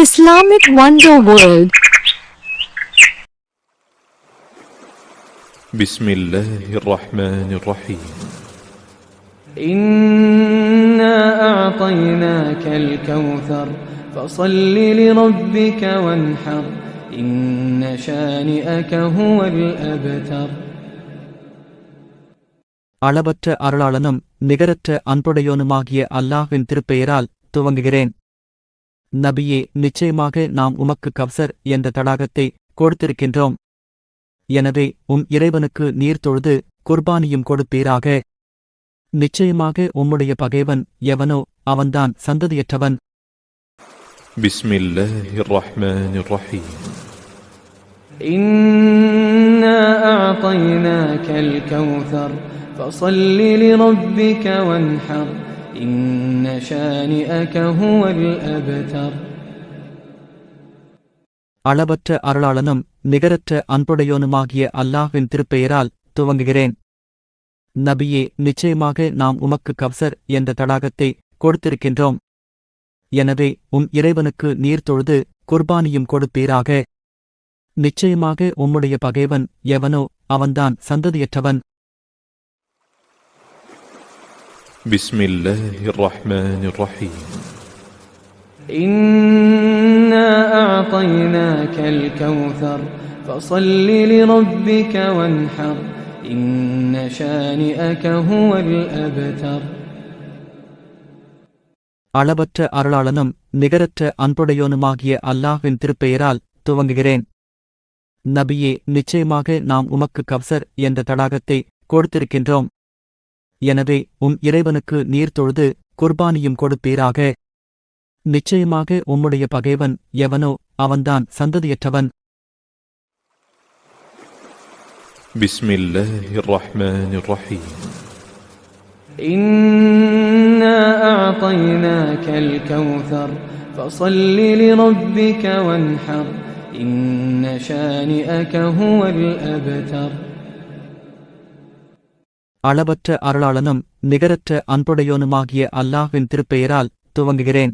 Islamic Wonder World. بسم الله الرحمن الرحيم. إنا أعطيناك الكوثر فصل لربك وانحر إن شانئك هو الأبتر. அளவற்ற அருளாளனும் நிகரற்ற அன்புடையோனுமாகிய அல்லாஹ்வின் திருப்பெயரால் துவங்குகிறேன். நபியே, நிச்சயமாக நாம் உமக்கு கவ்சர் என்ற தடாகத்தை கொடுத்திருக்கின்றோம். எனவே இறைவனுக்கு நீர் தொழுது குர்பானியும் கொடுப்பீராக. நிச்சயமாக உம்முடைய பகைவன் எவனோ அவன்தான் சந்ததியற்றவன். பிஸ்மில்லாஹிர் ரஹ்மானிர் ரஹீம். إنا أعطيناك الكوثر فصل لربك وانحر إن شانئك هو الأبتر. அளவற்ற அருளாளனும் நிகரற்ற அன்புடையோனுமாகிய அல்லாஹ்வின் திருப்பெயரால் துவங்குகிறேன். நபியே, நிச்சயமாக நாம் உமக்கு கவ்சர் என்ற தடாகத்தை கொடுத்திருக்கின்றோம். எனவே இறைவனுக்கு நீர் தொழுது குர்பானியும் கொடுப்பீராக. நிச்சயமாக உம்முடைய பகைவன் எவனோ அவன்தான் சந்ததியற்றவன். பிஸ்மில்லாஹிர் ரஹ்மானிர் ரஹீம். إنا أعطيناك الكوثر فصل لربك وانحر إن شانئك هو الأبتر. அளவற்ற அருளாளனும் நிகரற்ற அன்புடையோனுமாகிய அல்லாஹ்வின் திருப்பெயரால் துவங்குகிறேன். நபியே, நிச்சயமாக நாம் உமக்கு கவ்சர் என்ற தடாகத்தை கொடுத்திருக்கின்றோம். எனவே இறைவனுக்கு நீர் தொழுது குர்பானியும் கொடுப்பீராக. நிச்சயமாக உம்முடைய பகைவன் எவனோ அவன்தான் சந்ததியற்றவன். பிஸ்மில்லாஹிர் ரஹ்மானிர் ரஹீம். إنا أعطيناك الكوثر فصل لربك وانحر إن شانئك هو الأبتر. அளவற்ற அருளாளனும் நிகரற்ற அன்புடையோனுமாகிய அல்லாஹ்வின் திருப்பெயரால் துவங்குகிறேன்.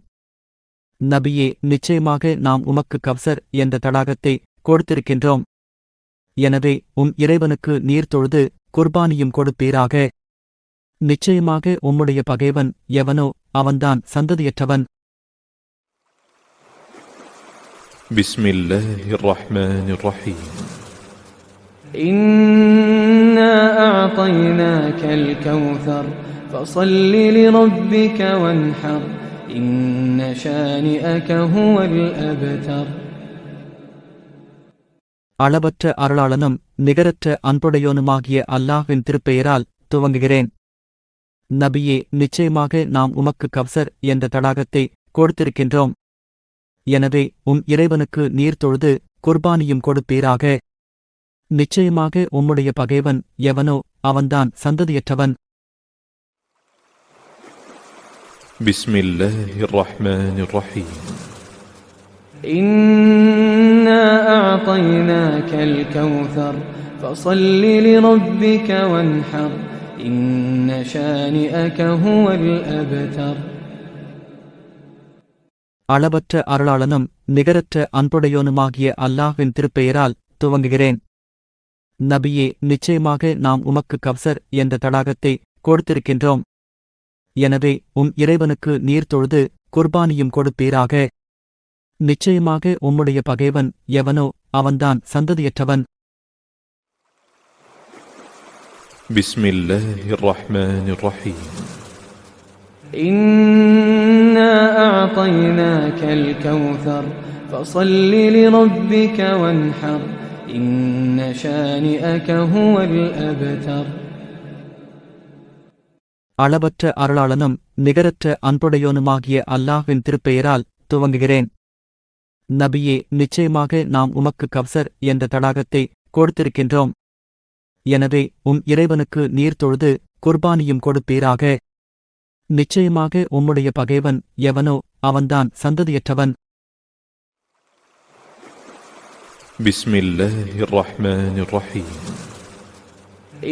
நபியே, நிச்சயமாக நாம் உமக்கு கவ்சர் என்ற தடாகத்தை கொடுத்திருக்கின்றோம். எனவே இறைவனுக்கு நீர் தொழுது குர்பானியும் கொடுப்பீராக. நிச்சயமாக உம்முடைய பகைவன் எவனோ அவன்தான் சந்ததியற்றவன். பிஸ்மில்லாஹிர் ரஹ்மானிர் ரஹீம். إنا أعطيناك الكوثر فصل لربك وانحر إن شانئك هو الأبتر. அளவற்ற அருளாளனும் நிகரற்ற அன்புடையோனுமாகிய அல்லாஹ்வின் திருப்பெயரால் துவங்குகிறேன். நபியே, நிச்சயமாக நாம் உமக்கு கவ்சர் என்ற தடாகத்தை கொடுத்திருக்கின்றோம். எனவே இறைவனுக்கு நீர் தொழுது குர்பானியும் கொடுப்பீராக. நிச்சயமாக உம்முடைய பகைவன் எவனோ அவன்தான் சந்ததியற்றவன். பிஸ்மில்லாஹிர் ரஹ்மானிர் ரஹீம். إنا أعطيناك الكوثر فصل لربك وانحر إن شانئك هو الأبتر. அளவற்ற அருளாளனும் நிகரற்ற அன்புடையோனுமாகிய அல்லாஹ்வின் திருப்பெயரால் துவங்குகிறேன். நபியே, நிச்சயமாக நாம் உமக்கு கவ்சர் என்ற தடாகத்தை கொடுத்திருக்கின்றோம். எனவே இறைவனுக்கு நீர் தொழுது குர்பானியும் கொடுப்பீராக. நிச்சயமாக உம்முடைய பகைவன் எவனோ அவன்தான் சந்ததியற்றவன். பிஸ்மில்லாஹிர் ரஹ்மானிர் ரஹீம். إنا أعطيناك الكوثر فصل لربك وانحر إن شانئك هو الأبتر. அளவற்ற அருளாளனும் நிகரற்ற அன்புடையோனுமாகிய அல்லாஹ்வின் திருப்பெயரால் துவங்குகிறேன். நபியே, நிச்சயமாக நாம் உமக்கு கவ்சர் என்ற தடாகத்தை கொடுத்திருக்கின்றோம். எனவே இறைவனுக்கு நீர் தொழுது குர்பானியும் கொடுப்பீராக. நிச்சயமாக உம்முடைய பகைவன் எவனோ அவன்தான் சந்ததியற்றவன். பிஸ்மில்லாஹிர் ரஹ்மானிர் ரஹீம்.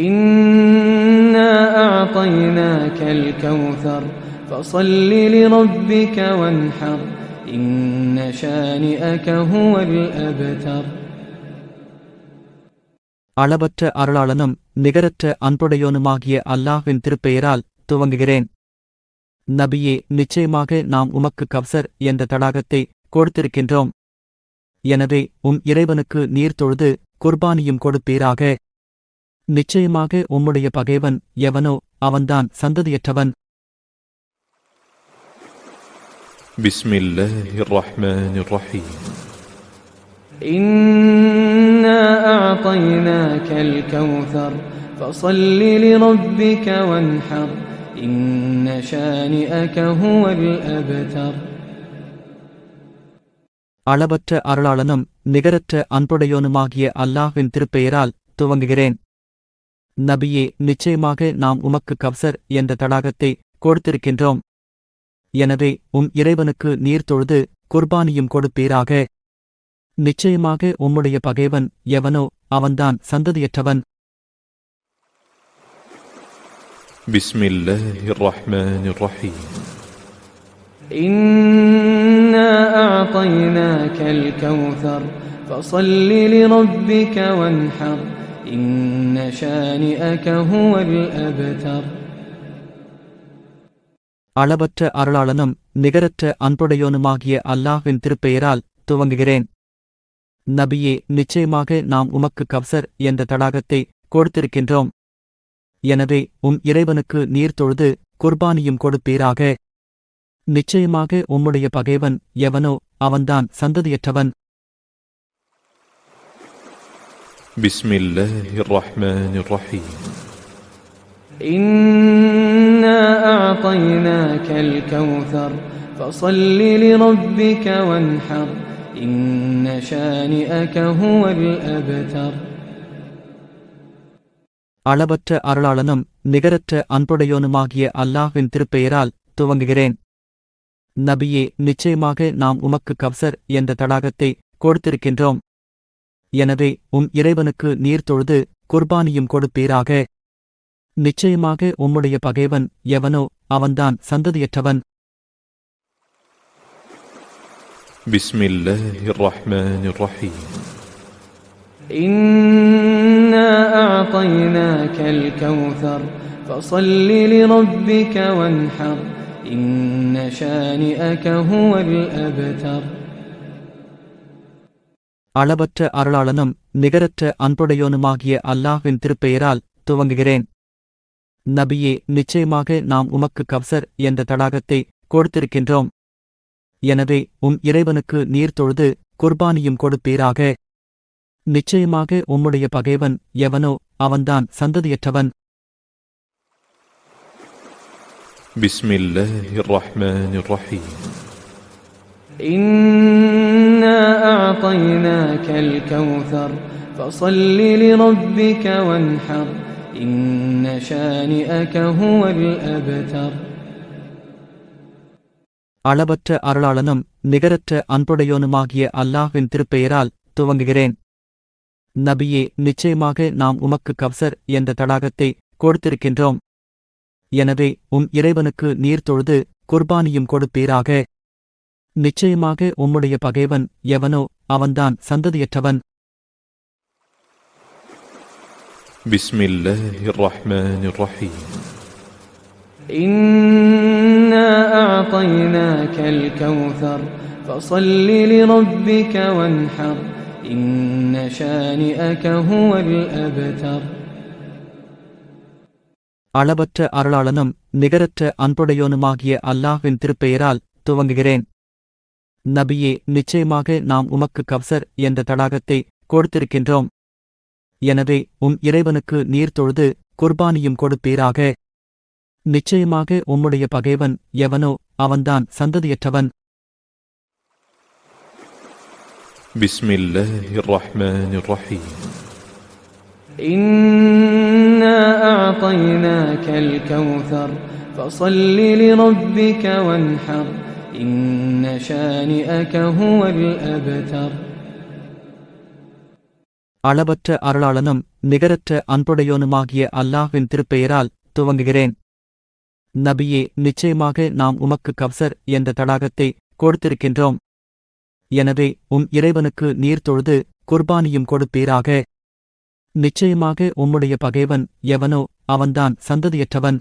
إنا أعطيناك الكوثر فصل لربك وانحر إن شانئك هو الأبتر. அளவற்ற அருளாளனும் நிகரற்ற அன்புடையோனுமாகிய அல்லாஹ்வின் திருப்பெயரால் துவங்குகிறேன். நபியே, நிச்சயமாக நாம் உமக்கு கவ்சர் என்ற தடாகத்தை கொடுத்திருக்கின்றோம். எனவே இறைவனுக்கு நீர் தொழுது குர்பானியும் கொடுப்பீராக. நிச்சயமாக உம்முடைய பகைவன் எவனோ அவன்தான் சந்ததியற்றவன். பிஸ்மில்லாஹிர் ரஹ்மானிர் ரஹீம். إنا أعطيناك الكوثر فصل لربك وانحر إن شانئك هو الأبتر. அளவற்ற அருளாளனும் நிகரற்ற அன்புடையோனுமாகிய அல்லாஹ்வின் திருப்பெயரால் துவங்குகிறேன். நபியே, நிச்சயமாக நாம் உமக்கு கவ்சர் என்ற தடாகத்தை கொடுத்திருக்கின்றோம். எனவே இறைவனுக்கு நீர் தொழுது குர்பானியும் கொடுப்பீராக. நிச்சயமாக உம்முடைய பகைவன் எவனோ அவன்தான் சந்ததியற்றவன். பிஸ்மில்லாஹிர் ரஹ்மானிர் ரஹீம். إنا أعطيناك الكوثر فصل لربك وانحر إن شانئك هو الأبتر. அளவற்ற அருளாளனும் நிகரற்ற அன்புடையோனுமாகிய அல்லாஹ்வின் திருப்பெயரால் துவங்குகிறேன். நபியே, நிச்சயமாக நாம் உமக்கு கவ்சர் என்ற தடாகத்தை கொடுத்திருக்கின்றோம். எனவே இறைவனுக்கு நீர் தொழுது குர்பானியும் கொடுப்பீராக. நிச்சயமாக உம்முடைய பகைவன் எவனோ அவன்தான் சந்ததியற்றவன். பிஸ்மில்லாஹிர் ரஹ்மானிர் ரஹீம். إنا أعطيناك الكوثر فصل لربك وانحر إن شانئك هو الأبتر. அளவற்ற அருளாளனும் நிகரற்ற அன்புடையோனுமாகிய அல்லாஹ்வின் திருப்பெயரால் துவங்குகிறேன். நபியே, நிச்சயமாக நாம் உமக்கு கவ்சர் என்ற தடாகத்தை கொடுத்திருக்கின்றோம். எனவே இறைவனுக்கு நீர் தொழுது குர்பானியும் கொடுப்பீராக. நிச்சயமாக உம்முடைய பகைவன் எவனோ அவன்தான் சந்ததியற்றவன். பிஸ்மில்லாஹிர் ரஹ்மானிர் ரஹீம். إنا أعطيناك الكوثر فصل لربك وانحر إن شانئك هو الأبتر. அளவற்ற அருளாளனும் நிகரற்ற அன்புடையோனுமாகிய அல்லாஹ்வின் திருப்பெயரால் துவங்குகிறேன். நபியே, நிச்சயமாக நாம் உமக்கு கவ்சர் என்ற தடாகத்தை கொடுத்திருக்கின்றோம். எனவே இறைவனுக்கு நீர் தொழுது குர்பானியும் கொடுப்பீராக. நிச்சயமாக உம்முடைய பகைவன் எவனோ அவன்தான் சந்ததியற்றவன். பிஸ்மில்லாஹிர் ரஹ்மானிர் ரஹீம். إنا أعطيناك الكوثر فصل لربك وانحر إن شانئك هو الأبتر. அளவற்ற அருளாளனும் நிகரற்ற அன்புடையோனுமாகிய அல்லாஹ்வின் திருப்பெயரால் துவங்குகிறேன். நபியே, நிச்சயமாக நாம் உமக்கு கவ்சர் என்ற தடாகத்தை கொடுத்திருக்கின்றோம். எனவே இறைவனுக்கு நீர் தொழுது குர்பானியும் கொடுப்பீராக. நிச்சயமாக உம்முடைய பகைவன் எவனோ அவன்தான் சந்ததியற்றவன். பிஸ்மில்லாஹிர் ரஹ்மானிர் ரஹீம். إنا أعطيناك الكوثر فصل لربك وانحر إن شانئك هو الأبتر. அளவற்ற அருளாளனும் நிகரற்ற அன்புடையோனுமாகிய அல்லாஹ்வின் திருப்பெயரால் துவங்குகிறேன். நபியே, நிச்சயமாக நாம் உமக்கு கவ்சர் என்ற தடாகத்தை கொடுத்திருக்கின்றோம். எனவே இறைவனுக்கு நீர் தொழுது குர்பானியும் கொடுப்பீராக. நிச்சயமாக உம்முடைய பகைவன் எவனோ அவன்தான் சந்ததியற்றவன். பிஸ்மில்லாஹிர் ரஹ்மானிர் ரஹீம். إنا أعطيناك الكوثر فصل لربك وانحر إن شانئك هو الأبتر. அளவற்ற அருளாளனும் நிகரற்ற அன்புடையோனுமாகிய அல்லாஹ்வின் திருப்பெயரால் துவங்குகிறேன். நபியே, நிச்சயமாக நாம் உமக்கு கவ்சர் என்ற தடாகத்தை கொடுத்திருக்கின்றோம். எனவே இறைவனுக்கு நீர் தொழுது குர்பானியும் கொடுப்பீராக. நிச்சயமாக உம்முடைய பகைவன் எவனோ அவன்தான் சந்ததியற்றவன்.